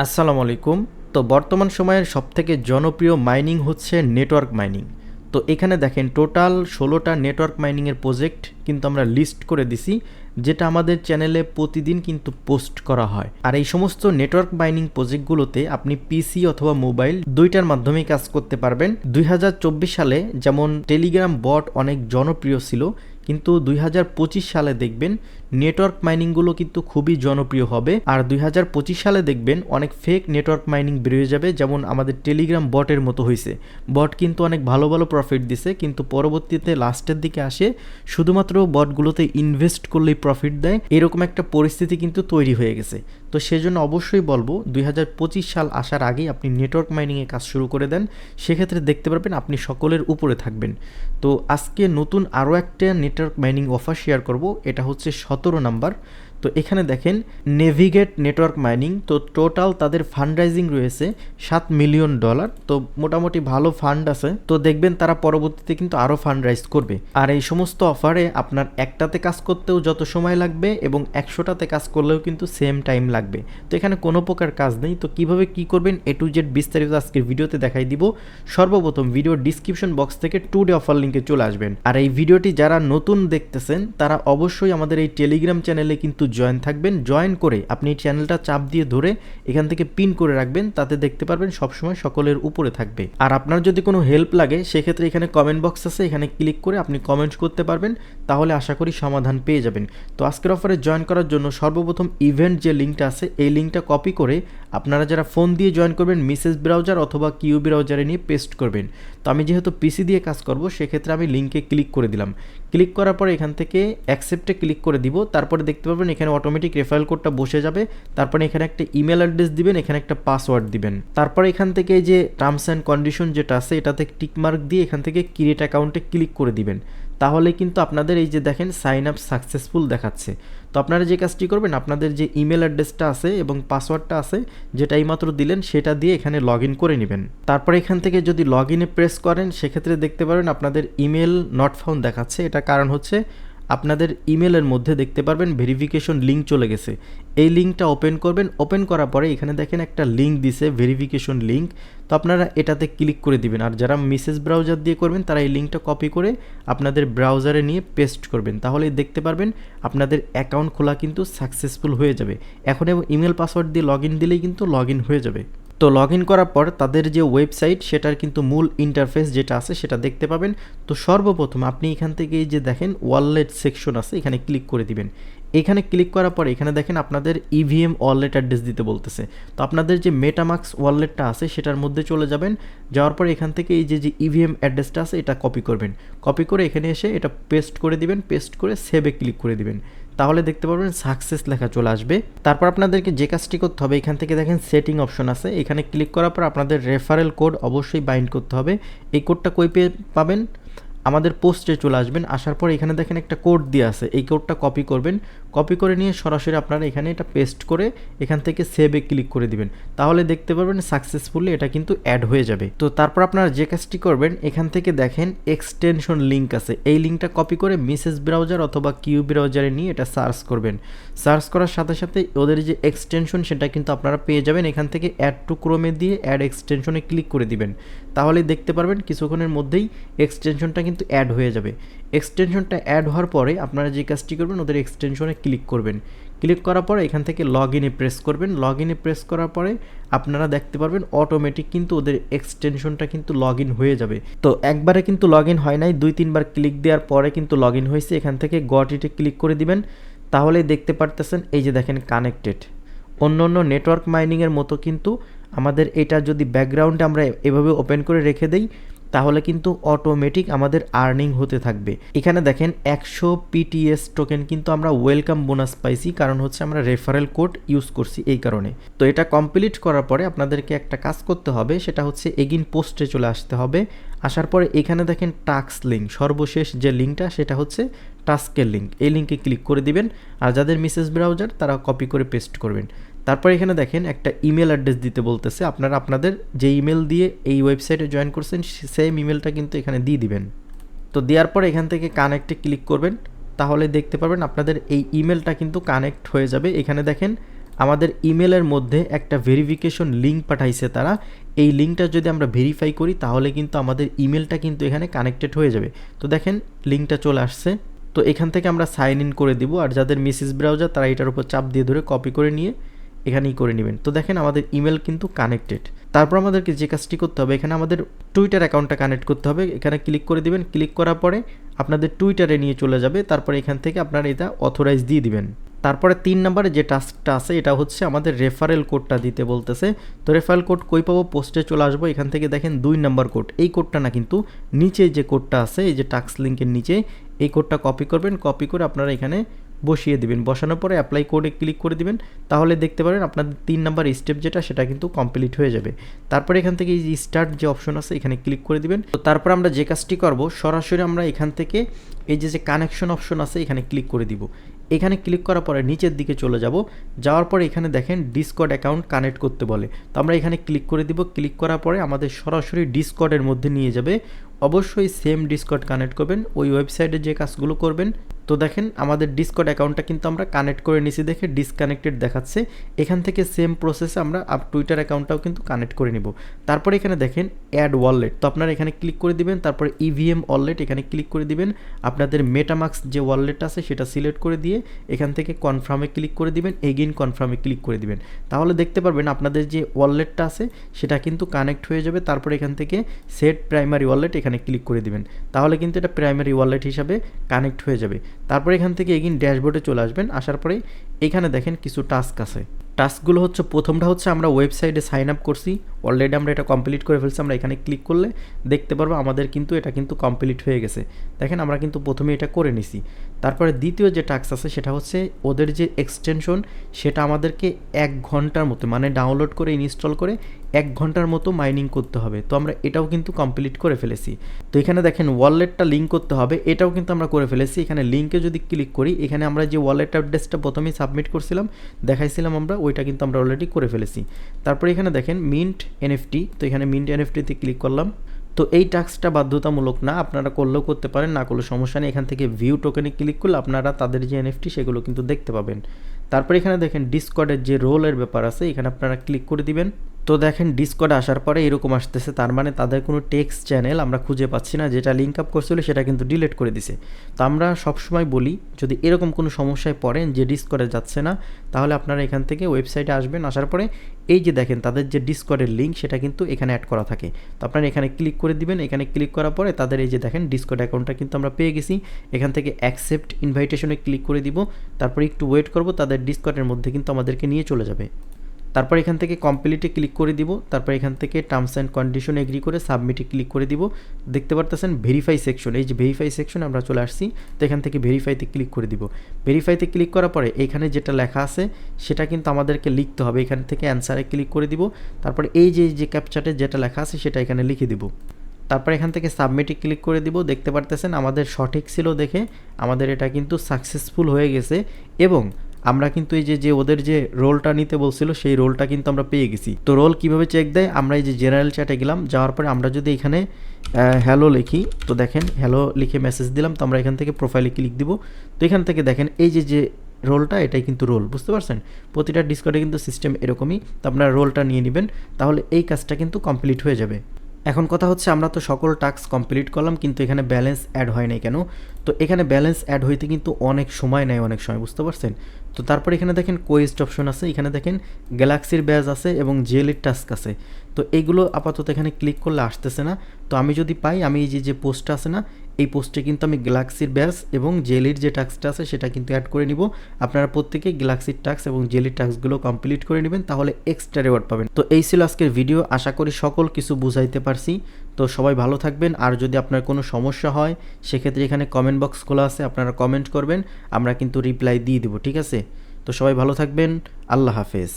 আসসালামু আলাইকুম। তো বর্তমান সময়ের সবথেকে জনপ্রিয় মাইনিং হচ্ছে নেটওয়ার্ক মাইনিং। তো এখানে দেখেন টোটাল ১৬টা নেটওয়ার্ক মাইনিংয়ের প্রজেক্ট কিন্তু আমরা লিস্ট করে দিছি, যেটা আমাদের চ্যানেলে প্রতিদিন কিন্তু পোস্ট করা হয়। আর এই সমস্ত নেটওয়ার্ক মাইনিং প্রজেক্টগুলোতে আপনি পিসি অথবা মোবাইল দুইটার মাধ্যমেই কাজ করতে পারবেন। ২০২৪ সালে যেমন টেলিগ্রাম বট অনেক জনপ্রিয় ছিল, কিন্তু ২০২৫ সালে দেখবেন নেটওয়ার্ক মাইনিংগুলো কিন্তু খুবই জনপ্রিয় হবে। আর ২০২৫ সালে দেখবেন অনেক ফেক নেটওয়ার্ক মাইনিং বেরিয়ে যাবে, যেমন আমাদের টেলিগ্রাম বটের মতো হয়েছে। বট কিন্তু অনেক ভালো ভালো প্রফিট দিছে, কিন্তু পরবর্তীতে লাস্টের দিকে আসে শুধুমাত্র বটগুলোতে ইনভেস্ট করলেই প্রফিট দেয়, এরকম একটা পরিস্থিতি কিন্তু তৈরি হয়ে গেছে। তো সেজন্য অবশ্যই বলবো ২০২৫ সাল আসার আগেই আপনি নেটওয়ার্ক মাইনিংয়ে কাজ শুরু করে দেন, সেক্ষেত্রে দেখতে পারবেন আপনি সকলের উপরে থাকবেন। তো আজকে নতুন আরও একটা নেটওয়ার্ক মাইনিং অফার শেয়ার করব, এটা হচ্ছে ১৭ নাম্বার। তো এখানে দেখেন নেভিগেট নেটওয়ার্ক মাইনিং, তো টোটাল তাদের ফান্ডরাইজিং রয়েছে $7 মিলিয়ন। তো মোটামুটি ভালো ফান্ড আছে, তো দেখবেন তারা পরবর্তীতে কিন্তু আরও ফান্ডরাইজ করবে। আর এই সমস্ত অফারে আপনার একটাতে কাজ করতেও যত সময় লাগবে এবং ১০০টাতে কাজ করলেও কিন্তু সেম টাইম লাগবে। তো এখানে কোনো প্রকার কাজ নেই। তো কিভাবে কি করবেন A to Z বিস্তারিত আজকের ভিডিওতে দেখাই দিব। সর্বপ্রথম ভিডিও ডিসক্রিপশন বক্স থেকে টুডে অফার লিঙ্কে চলে আসবেন। আর এই ভিডিওটি যারা নতুন দেখতেছেন তারা অবশ্যই আমাদের এই টেলিগ্রাম চ্যানেলে কিন্তু জয়েন থাকবেন। জয়েন করে আপনি এই চ্যানেলটা চাপ দিয়ে ধরে এখান থেকে পিন করে রাখবেন, তাতে দেখতে পারবেন সবসময় সকলের উপরে থাকবে। আর আপনার যদি কোনো হেল্প লাগে সেক্ষেত্রে এখানে কমেন্ট বক্স আছে, এখানে ক্লিক করে আপনি কমেন্ট করতে পারবেন, তাহলে আশা করি সমাধান পেয়ে যাবেন। তো আজকের অফারে জয়েন করার জন্য সর্বপ্রথম ইভেন্ট যে লিঙ্কটা আছে এই লিঙ্কটা কপি করে আপনারা যারা ফোন দিয়ে জয়েন করবেন মিসেস ব্রাউজার অথবা কিউ ব্রাউজারে নিয়ে পেস্ট করবেন। তো আমি যেহেতু পিসি দিয়ে কাজ করব সেক্ষেত্রে আমি লিঙ্কে ক্লিক করে দিলাম। ক্লিক করার পরে এখান থেকে অ্যাকসেপ্টে ক্লিক করে দিব। তারপরে দেখতে পাবেন এখানে অটোমেটিক রেফারেল কোডটা বসে যাবে। তারপরে এখানে একটা ইমেল অ্যাড্রেস দিবেন, এখানে একটা পাসওয়ার্ড দিবেন। তারপরে এখান থেকে এই যে টার্মস অ্যান্ড কন্ডিশন যেটা আছে এটাতে টিকমার্ক দিয়ে এখান থেকে ক্রিয়েট অ্যাকাউন্টে ক্লিক করে দিবেন। তাহলে কিন্তু আপনাদের এই যে দেখেন সাইন আপ সাকসেসফুল দেখাচ্ছে। তো আপনারা যে কাজটি করবেন, আপনাদের যে ইমেল অ্যাড্রেসটা আছে এবং পাসওয়ার্ডটা আছে যেটা এইমাত্র দিলেন সেটা দিয়ে এখানে লগ ইন করে নেবেন। তারপরে এখান থেকে যদি লগ ইনে প্রেস করেন সেক্ষেত্রে দেখতে পারবেন আপনাদের ইমেল নট ফাউন্ড দেখাচ্ছে। এটা কারণ হচ্ছে আপনাদের ইমেলের মধ্যে দেখতে পারবেন ভেরিফিকেশন লিঙ্ক চলে গেছে। এই লিঙ্কটা ওপেন করবেন। ওপেন করার পরে এখানে দেখেন একটা লিঙ্ক দিছে ভেরিফিকেশন লিঙ্ক, তো আপনারা এটাতে ক্লিক করে দিবেন। আর যারা মিসেস ব্রাউজার দিয়ে করবেন তারা এই লিঙ্কটা কপি করে আপনাদের ব্রাউজারে নিয়ে পেস্ট করবেন, তাহলে দেখতে পারবেন আপনাদের অ্যাকাউন্ট খোলা কিন্তু সাকসেসফুল হয়ে যাবে। এখন এবং ইমেল পাসওয়ার্ড দিয়ে লগ ইন দিলেই কিন্তু লগ ইন হয়ে যাবে। তো লগ ইন করার পর তাদের যে ওয়েবসাইট সেটার কিন্তু মূল ইন্টারফেস যেটা আছে সেটা দেখতে পাবেন। তো সর্বপ্রথম আপনি এখান থেকে এই যে দেখেন ওয়ালেট সেকশন আছে, এখানে ক্লিক করে দিবেন। এখানে ক্লিক করার পর এখানে দেখেন আপনাদের ইভিএম ওয়ালেট অ্যাড্রেস দিতে বলতেছে। তো আপনাদের যে মেটামাক্স ওয়ালেটটা আছে সেটার মধ্যে চলে যাবেন। যাওয়ার পর এখান থেকে এই যে ইভিএম অ্যাড্রেসটা আছে এটা কপি করবেন। কপি করে এখানে এসে এটা পেস্ট করে দিবেন। পেস্ট করে সেভে ক্লিক করে দিবেন, তাহলে দেখতে পারবেন সাকসেস লেখা চলে আসবে। তারপর আপনাদেরকে যে কাজটি করতে হবে এখান থেকে দেখেন সেটিং অপশন আছে, এখানে ক্লিক করার পর আপনাদের রেফারেল কোড অবশ্যই বাইন্ড করতে হবে। এই কোডটা কই পাবেন, আমাদের পোস্টে চলে আসবেন। আসার পর এখানে দেখেন একটা কোড দিয়ে আছে, এই কোডটা কপি করবেন। কপি করে নিয়ে সরাসরি আপনারা এখানে এটা পেস্ট করে এখান থেকে সেভে ক্লিক করে দিবেন, তাহলে দেখতে পারবেন সাকসেসফুলি এটা কিন্তু অ্যাড হয়ে যাবে। তো তারপর আপনারা যে কাজটি করবেন এখান থেকে দেখেন এক্সটেনশন লিঙ্ক আছে, এই লিঙ্কটা কপি করে মিসেস ব্রাউজার অথবা কিউ ব্রাউজারে নিয়ে এটা সার্চ করবেন। সার্চ করার সাথে সাথে ওদের যে এক্সটেনশন সেটা কিন্তু আপনারা পেয়ে যাবেন। এখান থেকে অ্যাড টু ক্রোমে দিয়ে অ্যাড এক্সটেনশনে ক্লিক করে দিবেন, তাহলে দেখতে পারবেন কিছুক্ষণের মধ্যেই এক্সটেনশনটা কিন্তু অ্যাড হয়ে যাবে। এক্সটেনশনটা অ্যাড হওয়ার পরে আপনারা যে কাজটি করবেন ওদের এক্সটেনশনে ক্লিক করবেন। ক্লিক করার পরে এখান থেকে লগ ইনে প্রেস করবেন। লগ ইনে প্রেস করার পরে আপনারা দেখতে পারবেন অটোমেটিক কিন্তু ওদের এক্সটেনশনটা কিন্তু লগ ইন হয়ে যাবে। তো একবারে কিন্তু লগ ইন হয় নাই, 2-3বার ক্লিক দেওয়ার পরে কিন্তু লগ ইন হয়েছে। এখান থেকে গট ইটে ক্লিক করে দিবেন, তাহলে দেখতে পারতেছেন এই যে দেখেন কানেক্টেড। অন্য অন্য নেটওয়ার্ক মাইনিংয়ের মতো কিন্তু আমাদের এটা যদি ব্যাকগ্রাউন্ডে আমরা এভাবে ওপেন করে রেখে দেই তাহলে কিন্তু অটোমেটিক আমাদের আর্নিং হতে থাকবে। এখানে দেখেন 100 পিটিএস টোকেন কিন্তু আমরা ওয়েলকাম বোনাস পাইছি, কারণ হচ্ছে আমরা রেফারেল কোড ইউজ করছি এই কারণে। তো এটা কমপ্লিট করার পরে আপনাদেরকে একটা কাজ করতে হবে, সেটা হচ্ছে এগিন পোস্টে চলে আসতে হবে। আসার পরে এখানে দেখেন টাস্ক লিঙ্ক, সর্বশেষ যে লিঙ্কটা সেটা হচ্ছে টাস্কের লিঙ্ক, এই লিঙ্কে ক্লিক করে দিবেন। আর যাদের মিসেস ব্রাউজার তারা কপি করে পেস্ট করবেন। তারপর এখানে দেখেন একটা ইমেল অ্যাড্রেস দিতে বলতেছে, আপনারা আপনাদের যে ইমেল দিয়ে এই ওয়েবসাইটে জয়েন করছেন সেম ইমেলটা কিন্তু এখানে দিয়ে দিবেন। তো দেওয়ার পর এখান থেকে কানেক্টে ক্লিক করবেন, তাহলে দেখতে পারবেন আপনাদের এই ইমেলটা কিন্তু কানেক্ট হয়ে যাবে। এখানে দেখেন আমাদের ইমেলের মধ্যে একটা ভেরিফিকেশন লিঙ্ক পাঠাইছে তারা। এই লিঙ্কটা যদি আমরা ভেরিফাই করি তাহলে কিন্তু আমাদের ইমেলটা কিন্তু এখানে কানেক্টেড হয়ে যাবে। তো দেখেন লিঙ্কটা চলে আসছে। তো এখান থেকে আমরা সাইন ইন করে দিব, আর যাদের মেসেজ ব্রাউজার তারা এটার উপর চাপ দিয়ে ধরে কপি করে নিয়ে এখানেই করে নেবেন। তো দেখেন আমাদের ইমেল কিন্তু কানেক্টেড। তারপর আমাদেরকে যে কাজটি করতে হবে, এখানে আমাদের টুইটার অ্যাকাউন্টটা কানেক্ট করতে হবে। এখানে ক্লিক করে দিবেন, ক্লিক করার পরে আপনাদের টুইটারে নিয়ে চলে যাবে। তারপরে এখান থেকে আপনারা এটা অথরাইজ দিয়ে দিবেন। তারপরে 3 নম্বরে যে টাস্কটা আছে এটা হচ্ছে আমাদের রেফারেল কোডটা দিতে বলতেছে। তো রেফারেল কোড কই পাবো, পোস্টে চলে আসবো। এখান থেকে দেখেন 2 নম্বর কোড, এই কোডটা না কিন্তু নিচে যে কোডটা আছে এই যে টাস্ক লিঙ্কের নিচে এই কোডটা কপি করবেন, কপি করে আপনারা এখানে বসিয়ে দিবেন। বসানোর পরে অ্যাপ্লাই কোডে ক্লিক করে দিবেন। তাহলে দেখতে পারেন আপনাদের 3 নাম্বার স্টেপ যেটা সেটা কিন্তু কমপ্লিট হয়ে যাবে। তারপরে এখান থেকে এই যে স্টার্ট যে অপশন আছে এখানে ক্লিক করে দিবেন। তো তারপর আমরা যে কাজটি করব, সরাসরি আমরা এখান থেকে এই যে কানেকশন অপশন আছে এখানে ক্লিক করে দিব। এখানে ক্লিক করার পরে নিচের দিকে চলে যাব, যাওয়ার পরে এখানে দেখেন ডিসকর্ড অ্যাকাউন্ট কানেক্ট করতে বলে। তো আমরা এখানে ক্লিক করে দিব। ক্লিক করার পরে আমাদের সরাসরি ডিসকর্ডের মধ্যে নিয়ে যাবে। অবশ্যই সেম ডিসকর্ড কানেক্ট করবেন, ওই ওয়েবসাইটে যে কাজগুলো করবেন। তো দেখেন আমাদের ডিসকর্ড অ্যাকাউন্টটা কিন্তু আমরা কানেক্ট করে নিছি দেখে ডিসকানেক্টেড দেখাচ্ছে। এখান থেকে সেম প্রসেসে আমরা টুইটার অ্যাকাউন্টটাও কিন্তু কানেক্ট করে নিব। তারপরে এখানে দেখেন অ্যাড ওয়ালেট, তো আপনারা এখানে ক্লিক করে দিবেন। তারপরে ইভিএম ওয়ালেট এখানে ক্লিক করে দিবেন। আপনাদের মেটামাস্ক যে ওয়ালেট আছে সেটা সিলেক্ট করে দিয়ে এখান থেকে কনফার্মে ক্লিক করে দিবেন, এগেইন কনফার্মে ক্লিক করে দিবেন। তাহলে দেখতে পারবেন আপনাদের যে ওয়ালেটটা আছে সেটা কিন্তু কানেক্ট হয়ে যাবে। তারপরে এখান থেকে সেট প্রাইমারি ওয়ালেট এখানে ক্লিক করে দিবেন, তাহলে কিন্তু এটা প্রাইমারি ওয়ালেট হিসাবে কানেক্ট হয়ে যাবে। তারপরে এখান থেকে এগেইন ড্যাশবোর্ডে চলে আসবেন। আসার পরে এখানে দেখেন কিছু টাস্ক আছে। টাস্কগুলো হচ্ছে, প্রথমটা হচ্ছে আমরা ওয়েবসাইটে সাইন আপ করছি, অলরেডি আমরা এটা কমপ্লিট করে ফেলছি। আমরা এখানে ক্লিক করলে দেখতে পারবো আমাদের কিন্তু এটা কিন্তু কমপ্লিট হয়ে গেছে। দেখেন আমরা কিন্তু প্রথমে এটা করে নিছি। তারপরে দ্বিতীয় যে টাস্ক আছে সেটা হচ্ছে ওদের যে এক্সটেনশন সেটা আমাদেরকে 1 ঘন্টার মতো, মানে ডাউনলোড করে ইনস্টল করে 1 ঘন্টার মতো মাইনিং করতে হবে। তো আমরা এটাও কিন্তু কমপ্লিট করে ফেলেছি। তো এখানে দেখেন ওয়ালেটটা লিঙ্ক করতে হবে, এটাও কিন্তু আমরা করে ফেলেছি। এখানে লিঙ্কে যদি ক্লিক করি, এখানে আমরা যে ওয়ালেট অ্যাড্রেসটা প্রথমেই সাবমিট করছিলাম দেখাইছিলাম আমরা, ওইটা কিন্তু আমরা অলরেডি করে ফেলেছি। তারপরে এখানে দেখেন মিন্ট এনএফটি, তো এখানে মিন্ট এনএফটিতে ক্লিক করলাম। তো এই টাস্কটা বাধ্যতামূলক না, আপনারা করলেও করতে পারেন, না করলে সমস্যা নেই। এখান থেকে ভিউ টোকেনে ক্লিক করলে আপনারা তাদের যে এনএফটি সেগুলো কিন্তু দেখতে পাবেন। তারপরে এখানে দেখেন ডিসকর্ডের যে রোলের ব্যাপার আছে এখানে আপনারা ক্লিক করে দিবেন। তো দেখেন ডিসকর্ডে আসার পরে এরকম আসতেছে, তার মানে তাদের কোনো টেক্সট চ্যানেল আমরা খুঁজে পাচ্ছি না, যেটা লিঙ্ক আপ করছিল সেটা কিন্তু ডিলিট করে দিছে। তো আমরা সবসময় বলি যদি এরকম কোনো সমস্যায় পড়েন যে ডিসকর্ডে যাচ্ছে না, তাহলে আপনারা এখান থেকে ওয়েবসাইটে আসবেন। আসার পরে এই যে দেখেন তাদের যে ডিসকর্ডের লিঙ্ক সেটা কিন্তু এখানে অ্যাড করা থাকে। তো আপনারা এখানে ক্লিক করে দিবেন। এখানে ক্লিক করার পরে তাদের এই যে দেখেন ডিসকর্ড অ্যাকাউন্টটা কিন্তু আমরা পেয়ে গেছি। এখান থেকে অ্যাকসেপ্ট ইনভাইটেশনে ক্লিক করে দিব। তারপরে একটু ওয়েট করব, তাদের ডিসকর্ডের মধ্যে কিন্তু আমাদেরকে নিয়ে চলে যাবে। তারপর এখান থেকে কমপ্লিটে ক্লিক করে দিব। তারপর এখান থেকে টার্মস অ্যান্ড কন্ডিশন এগ্রি করে সাবমিটে ক্লিক করে দিব। দেখতে পারতেছেন ভেরিফাই সেকশন, এই যে ভেরিফাই সেকশন আমরা চলে আসছি। তো এখান থেকে ভেরিফাইতে ক্লিক করে দিব। ভেরিফাইতে ক্লিক করার পরে এখানে যেটা লেখা আছে সেটা কিন্তু আমাদেরকে লিখতে হবে। এখান থেকে অ্যান্সারে ক্লিক করে দিব। তারপরে এই যে ক্যাপচাটে যেটা লেখা আছে সেটা এখানে লিখে দিব। তারপর এখান থেকে সাবমিটে ক্লিক করে দিব। দেখতে পারতেছেন আমাদের সঠিক ছিল দেখে আমাদের এটা কিন্তু সাকসেসফুল হয়ে গেছে, এবং আমরা কিন্তু এই যে ওদের যে রোলটা নিতে বলছিল সেই রোলটা কিন্তু আমরা পেয়ে গেছি। তো রোল কিভাবে চেক দেয়, আমরা এই যে জেনারেল চ্যাটে গেলাম, যাওয়ার পরে আমরা যদি এখানে হ্যালো লিখি, তো দেখেন হ্যালো লিখে মেসেজ দিলাম। তো আমরা এখান থেকে প্রোফাইলে ক্লিক দিব। তো এখান থেকে দেখেন এই যে রোলটা এটাই কিন্তু রোল, বুঝতে পারছেন? প্রতিটা ডিসকর্ডে কিন্তু সিস্টেম এরকমই। তো আপনারা রোলটা নিয়ে নেবেন, তাহলে এই কাজটা কিন্তু কমপ্লিট হয়ে যাবে। এখন কথা হচ্ছে আমরা তো সকল টাস্ক কমপ্লিট করলাম, কিন্তু এখানে ব্যালেন্স অ্যাড হয় নাই কেন? তো এখানে ব্যালেন্স অ্যাড হইতে কিন্তু অনেক সময় নেয়, অনেক সময়, বুঝতে পারছেন? তো তারপর এখানে দেখেন কোয়েস্ট অপশন আছে, এখানে দেখেন গ্যালাক্সির ব্যাজ আছে এবং জেলির টাস্ক আছে। তো এইগুলো আপাতত এখানে ক্লিক করলে আসতেছে না। তো আমি যদি পাই, আমি এই যে পোস্টটা আছে না, এই পোস্টে কিন্তু আমি গ্যালাক্সির ব্যাজ এবং জেলির যে টাস্কটা আছে সেটা কিন্তু অ্যাড করে নিব। আপনারা প্রত্যেকে গ্যালাক্সির টাস্ক এবং জেলির টাস্কগুলো কমপ্লিট করে নেবেন, তাহলে এক্সট্রা রিওয়ার্ড পাবেন। তো এই ছিল আজকের ভিডিও, আশা করি সকল কিছু বুঝাইতে পারছি। তো সবাই ভালো থাকবেন, আর যদি আপনার কোনো সমস্যা হয় সেক্ষেত্রে এখানে কমেন্ট বক্স খোলা আছে, আপনারা কমেন্ট করবেন, আমরা কিন্তু রিপ্লাই দিয়ে দিব, ঠিক আছে? তো সবাই ভালো থাকবেন, আল্লাহ হাফেজ।